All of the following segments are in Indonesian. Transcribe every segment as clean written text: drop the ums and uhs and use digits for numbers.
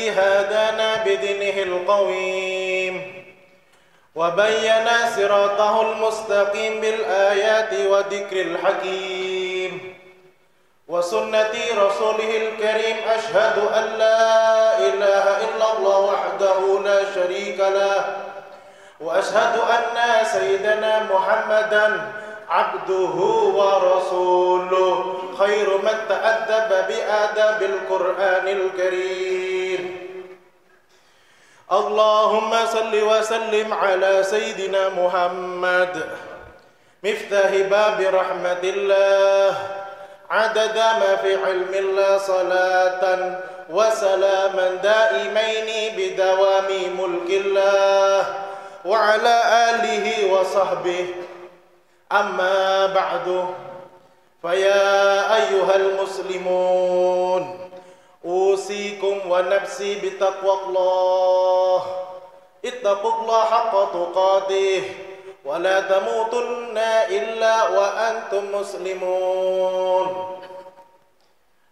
الذي هدانا بدينه القويم وبين صراطه المستقيم بالآيات وذكر الحكيم وسنة رسوله الكريم. أشهد أن لا إله إلا الله وحده لا شريك له وأشهد أن سيدنا محمدا عبده ورسوله خير من تأدب بآداب القرآن الكريم. اللهم صل وسلم على سيدنا محمد مفتاح باب رحمة الله عدد ما في علم الله صلاة وسلاما دائمين بدوام ملك الله وعلى آله وصحبه. أما بعد فيا أيها المسلمون أوصيكم ونفسي بتقوى الله. اتقوا الله حق تقاته ولا تموتن إلا وأنتم مسلمون.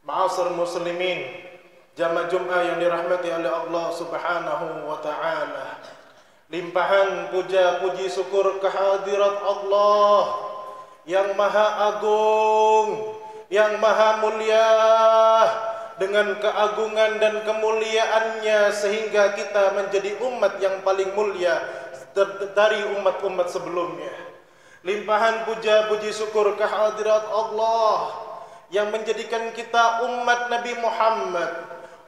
Ma'asyiral muslimin, jamaah Jumat yang dirahmati oleh Allah Subhanahu wa taala. Limpahan puja puji syukur kehadirat Allah yang maha agung, yang maha mulia, dengan keagungan dan kemuliaannya sehingga kita menjadi umat yang paling mulia dari umat-umat sebelumnya. Limpahan puja puji syukur kehadirat Allah yang menjadikan kita umat Nabi Muhammad,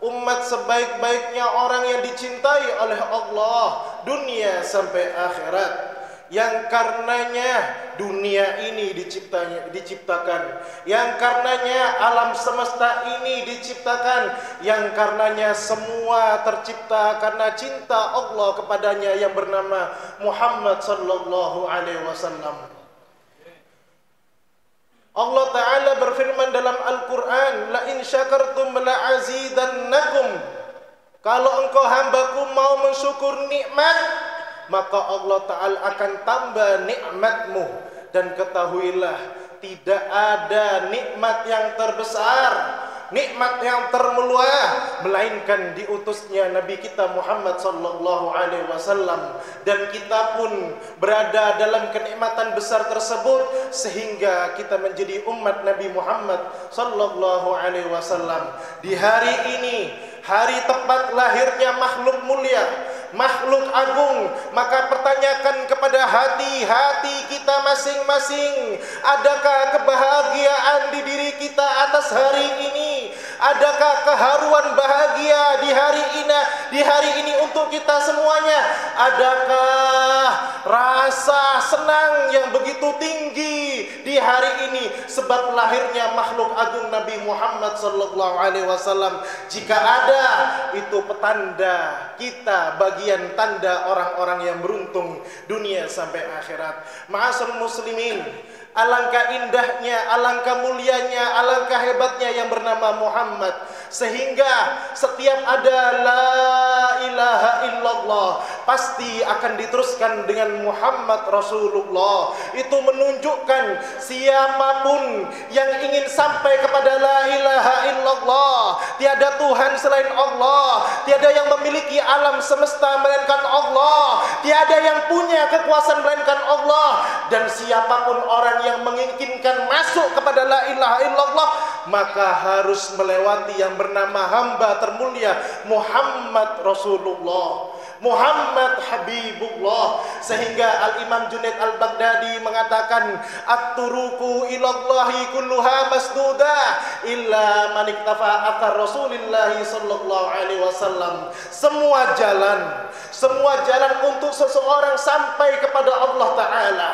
umat sebaik-baiknya orang yang dicintai oleh Allah dunia sampai akhirat, yang karenanya dunia ini diciptakan, yang karenanya alam semesta ini diciptakan, yang karenanya semua tercipta karena cinta Allah kepadanya yang bernama Muhammad sallallahu alaihi wasallam. Allah Ta'ala berfirman dalam Al-Quran, La in syakartum la azidannakum. Kalau engkau hambaku mau mensyukur nikmat, maka Allah Ta'ala akan tambah nikmatmu. Dan ketahuilah, tidak ada nikmat yang terbesar, nikmat yang termulia, melainkan diutusnya Nabi kita Muhammad sallallahu alaihi wasallam, dan kita pun berada dalam kenikmatan besar tersebut sehingga kita menjadi umat Nabi Muhammad sallallahu alaihi wasallam. Di hari ini, hari tepat lahirnya makhluk mulia, makhluk agung, maka pertanyakan kepada hati-hati kita masing-masing, adakah kebahagiaan di diri kita atas hari ini? Adakah keharuan bahagia di hari ini untuk kita semuanya? Adakah rasa senang yang begitu tinggi di hari ini sebab lahirnya makhluk agung Nabi Muhammad sallallahu alaihi wasallam? Jika ada, itu petanda kita, bagian tanda orang-orang yang beruntung dunia sampai akhirat. Ma'asyiral muslimin, alangkah indahnya, alangkah mulianya, alangkah hebatnya yang bernama Muhammad, sehingga setiap ada la ilaha illallah pasti akan diteruskan dengan Muhammad Rasulullah. Itu menunjukkan siapapun yang ingin sampai kepada la ilaha illallah, tiada Tuhan selain Allah, tiada yang memiliki alam semesta melainkan Allah, tiada yang punya kekuasaan melainkan Allah, dan siapapun orang yang menginginkan masuk kepada la ilaha illallah, maka harus melewati yang bernama hamba termulia Muhammad Rasulullah, Muhammad Habibullah. Sehingga Al-Imam Junaid Al-Baghdadi mengatakan, at-turuku ilallahi kulluha masduda illa man iktafa athar Rasulillahi sallallahu alaihi wasallam. Semua jalan untuk seseorang sampai kepada Allah Ta'ala,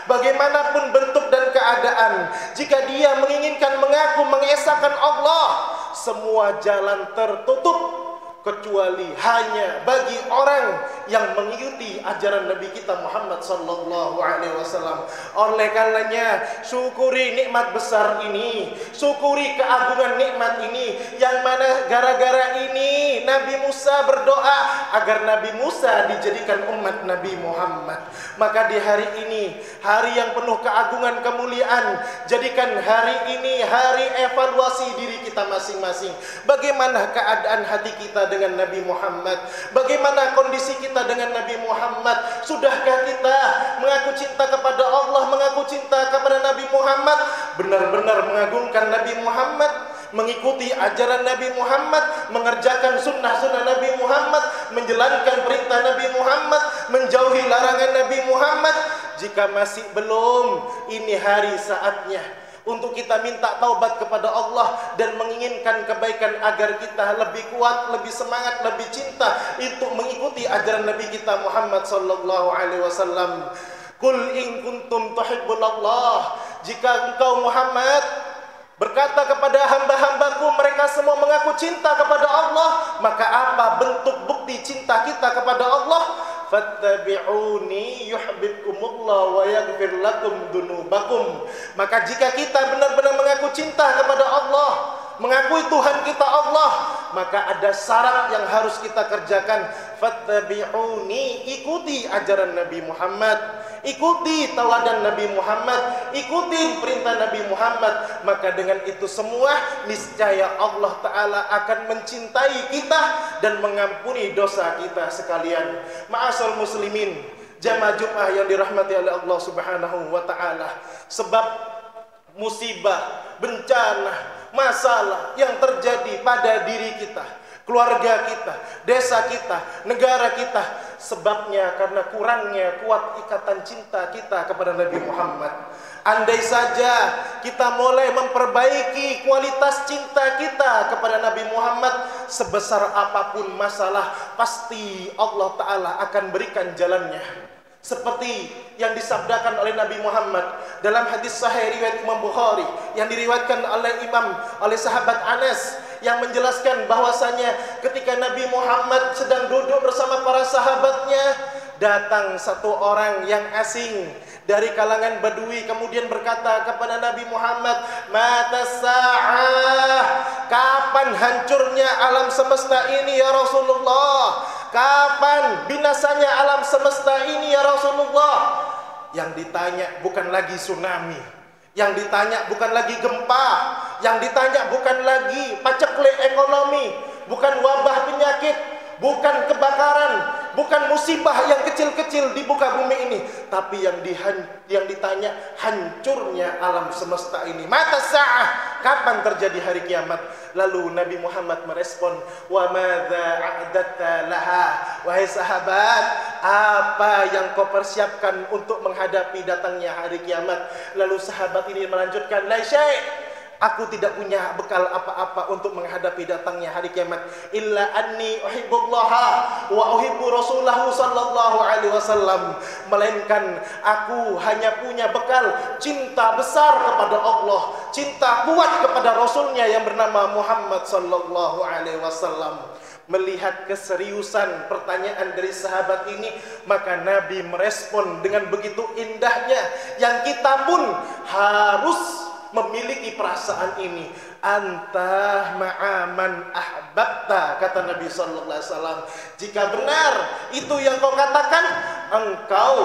bagaimanapun bentuk dan keadaan, jika dia menginginkan mengaku mengesahkan Allah, semua jalan tertutup kecuali hanya bagi orang yang mengikuti ajaran Nabi kita Muhammad sallallahu alaihi wasallam. Oleh karenanya, syukuri nikmat besar ini, syukuri keagungan nikmat ini, yang mana gara-gara ini Nabi Musa berdoa agar Nabi Musa dijadikan umat Nabi Muhammad. Maka di hari ini, hari yang penuh keagungan kemuliaan, jadikan hari ini hari evaluasi diri kita masing-masing. Bagaimana keadaan hati kita dengan Nabi Muhammad? Bagaimana kondisi kita dengan Nabi Muhammad? Sudahkah kita mengaku cinta kepada Allah, mengaku cinta kepada Nabi Muhammad, benar-benar mengagungkan Nabi Muhammad, mengikuti ajaran Nabi Muhammad, mengerjakan sunnah-sunnah Nabi Muhammad, menjalankan perintah Nabi Muhammad, menjauhi larangan Nabi Muhammad? Jika masih belum, ini hari saatnya untuk kita minta taubat kepada Allah dan menginginkan kebaikan agar kita lebih kuat, lebih semangat, lebih cinta untuk mengikuti ajaran Nabi kita Muhammad sallallahu alaihi wasallam. Qul in kuntum tuhibbunallah, jika engkau Muhammad berkata kepada hamba-hambaku mereka semua mengaku cinta kepada Allah, maka apa bentuk bukti cinta kita kepada Allah? Fattabi'uni yuhibbukumullah wa yaghfir lakum dzunubakum. Maka jika kita benar-benar mengaku cinta kepada Allah, mengakui Tuhan kita Allah, maka ada syarat yang harus kita kerjakan. Fattabi'uni, ikuti ajaran Nabi Muhammad, ikuti tauladan Nabi Muhammad, ikuti perintah Nabi Muhammad. Maka dengan itu semua niscaya Allah Ta'ala akan mencintai kita dan mengampuni dosa kita sekalian. Ma'asal muslimin, jamaah Jumat yang dirahmati oleh Allah Subhanahu wa Ta'ala, sebab musibah, bencana, masalah yang terjadi pada diri kita, keluarga kita, desa kita, negara kita, sebabnya karena kurangnya kuat ikatan cinta kita kepada Nabi Muhammad. Andai saja kita mulai memperbaiki kualitas cinta kita kepada Nabi Muhammad, sebesar apapun masalah, pasti Allah Ta'ala akan berikan jalannya. Seperti yang disabdakan oleh Nabi Muhammad dalam hadis sahih riwayat Imam Bukhari yang diriwayatkan oleh sahabat Anas, yang menjelaskan bahwasanya ketika Nabi Muhammad sedang duduk bersama para sahabatnya, datang satu orang yang asing dari kalangan Badui, kemudian berkata kepada Nabi Muhammad, "Mata sa'ah, kapan hancurnya alam semesta ini ya Rasulullah? Kapan binasanya alam semesta ini ya Rasulullah?" Yang ditanya bukan lagi tsunami, yang ditanya bukan lagi gempa, yang ditanya bukan lagi paceklik ekonomi, bukan wabah penyakit, bukan kebakaran, bukan musibah yang kecil-kecil di muka bumi ini, tapi yang ditanya hancurnya alam semesta ini. Mata sa'ah, kapan terjadi hari kiamat? Lalu Nabi Muhammad merespon, wa madza a'datta laha, wahai sahabat, apa yang kau persiapkan untuk menghadapi datangnya hari kiamat? Lalu sahabat ini melanjutkan, la syai', aku tidak punya bekal apa-apa untuk menghadapi datangnya hari kiamat, illa anni uhibbullaha wa uhibbu rasulahu sallallahu alaihi wasallam, melainkan aku hanya punya bekal cinta besar kepada Allah, cinta kuat kepada Rasulnya yang bernama Muhammad sallallahu alaihi wasallam. Melihat keseriusan pertanyaan dari sahabat ini, maka Nabi merespon dengan begitu indahnya yang kita pun harus memiliki perasaan ini. Anta ma'aman ahbabta, kata Nabi sallallahu alaihi wasallam. Jika benar itu yang kau katakan, engkau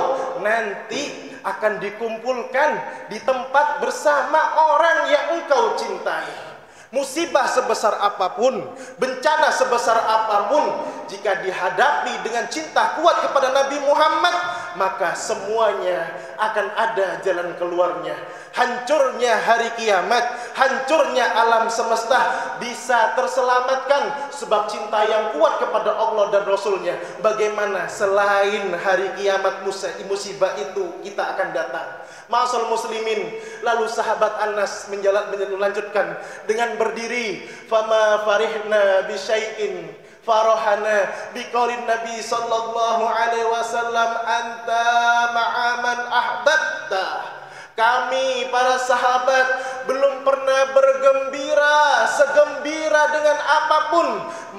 nanti akan dikumpulkan di tempat bersama orang yang engkau cintai. Musibah sebesar apapun, bencana sebesar apapun, jika dihadapi dengan cinta kuat kepada Nabi Muhammad, maka semuanya akan ada jalan keluarnya. Hancurnya hari kiamat, hancurnya alam semesta bisa terselamatkan sebab cinta yang kuat kepada Allah dan Rasulnya. Bagaimana selain hari kiamat musibah itu kita akan datang? Ma'asal muslimin, lalu sahabat Anas melanjutkan dengan berdiri, fama farihna bi syai'in farahana biqaulin Nabi sallallahu alaihi wasallam, anta ma'aman ahbabta. Kami para sahabat belum pernah bergembira segembira dengan apapun,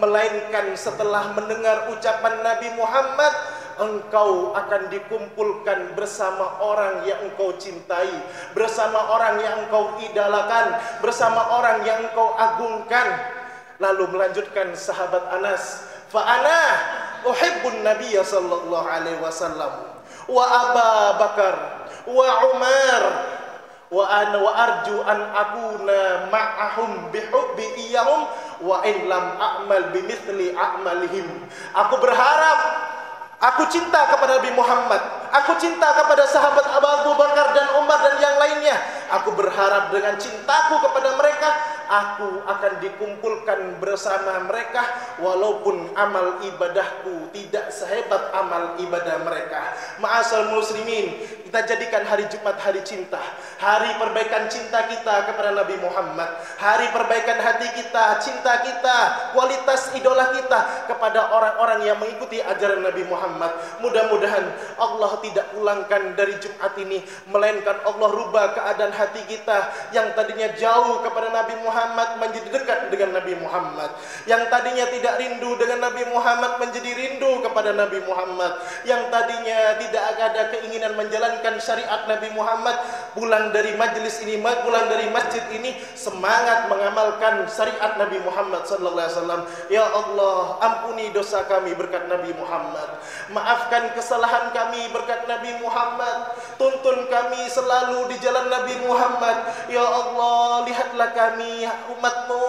melainkan setelah mendengar ucapan Nabi Muhammad, engkau akan dikumpulkan bersama orang yang engkau cintai, bersama orang yang engkau idalakan, bersama orang yang engkau agungkan. Lalu melanjutkan sahabat Anas, fa ana uhibbun nabiyya sallallahu alaihi wasallam wa Aba Bakar wa Umar wa arju an akuna ma'ahum bihubbi iyahum wa in lam a'mal bimithli a'malihim. Aku berharap, aku cinta kepada Nabi Muhammad, aku cinta kepada sahabat Abu Bakar dan Umar dan yang lainnya. Aku berharap dengan cintaku kepada mereka, aku akan dikumpulkan bersama mereka walaupun amal ibadahku tidak sehebat amal ibadah mereka. Ma'asal muslimin, kita jadikan hari Jumat hari cinta, hari perbaikan cinta kita kepada Nabi Muhammad, hari perbaikan hati kita, cinta kita, kualitas idola kita kepada orang-orang yang mengikuti ajaran Nabi Muhammad. Mudah-mudahan Allah tidak pulangkan dari Jumat ini, melainkan Allah rubah keadaan hati kita yang tadinya jauh kepada Nabi Muhammad menjadi dekat dengan Nabi Muhammad, yang tadinya tidak rindu dengan Nabi Muhammad menjadi rindu kepada Nabi Muhammad, yang tadinya tidak ada keinginan menjalankan syariat Nabi Muhammad, pulang dari majelis ini, pulang dari masjid ini semangat mengamalkan syariat Nabi Muhammad sallallahu alaihi wasallam. Ya Allah, ampuni dosa kami berkat Nabi Muhammad, maafkan kesalahan kami berkat Nabi Muhammad, tuntun kami selalu di jalan Nabi Muhammad. Ya Allah, lihatlah kami umatmu,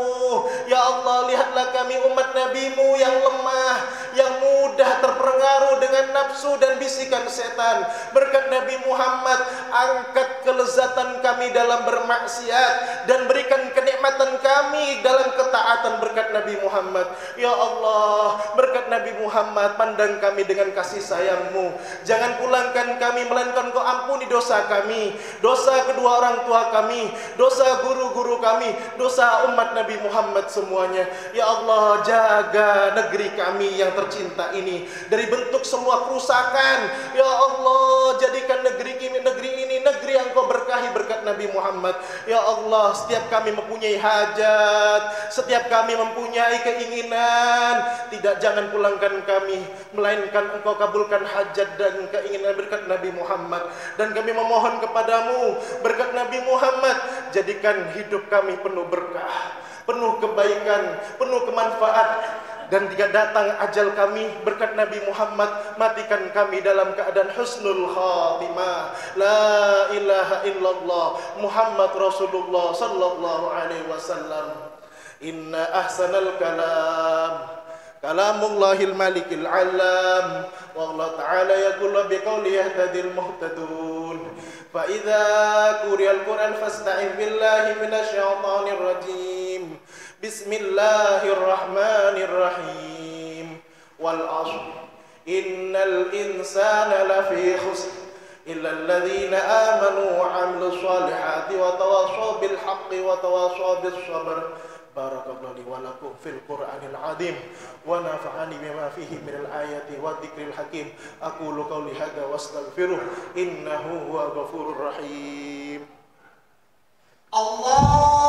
ya Allah, lihatlah kami umat Nabimu yang lemah, yang mudah terpengaruh dengan nafsu dan bisikan setan. Berkat Nabi Muhammad, angkat kelezatan kami dalam bermaksiat dan berikan kenikmatan kami dalam ketaatan berkat Nabi Muhammad. Ya Allah, berkat Nabi Muhammad, pandang kami dengan kasih sayang-Mu. Jangan pulangkan kami, melainkan Kau ampuni dosa kami, dosa kedua orang tua kami, dosa guru-guru kami, dosa umat Nabi Muhammad semuanya. Ya Allah, jaga negeri kami yang tercinta ini dari bentuk semua kerusakan. Ya Allah, jadikan negeri ini negeri yang Kau berkahi berkat Nabi Muhammad. Ya Allah, setiap kami mempunyai hajat, setiap kami mempunyai keinginan, jangan pulangkan kami, melainkan Engkau kabulkan hajat dan keinginan berkat Nabi Muhammad. Dan kami memohon kepadamu berkat Nabi Muhammad, jadikan hidup kami penuh berkah, penuh kebaikan, penuh kemanfaat. Dan jika datang ajal kami berkat Nabi Muhammad, matikan kami dalam keadaan husnul khatimah. La ilaha illallah Muhammad Rasulullah sallallahu alaihi wasallam. Inna ahsanal kalam kalamullahil malikil alam, wa Allah ta'ala yaqulu biqawli yahtadil muhtadun. Fa idza quriyal Qur'an fasta'in billahi minasyaitonir rajim. Bismillahirrahmanirrahim. Wal 'ashr innal insana lafi khusr illa alladhina amanu wa 'amilus solihati wa tawassaw bil haqqi wa tawassaw bis sabr. Barakallahu li wa lakum fil Qur'anil azim wa nafa'ani bima fihi minal ayati wa dzikril hakim. Aqulu qawli hadza wastaghfiruh innahu huwal ghafurur rahim. Allah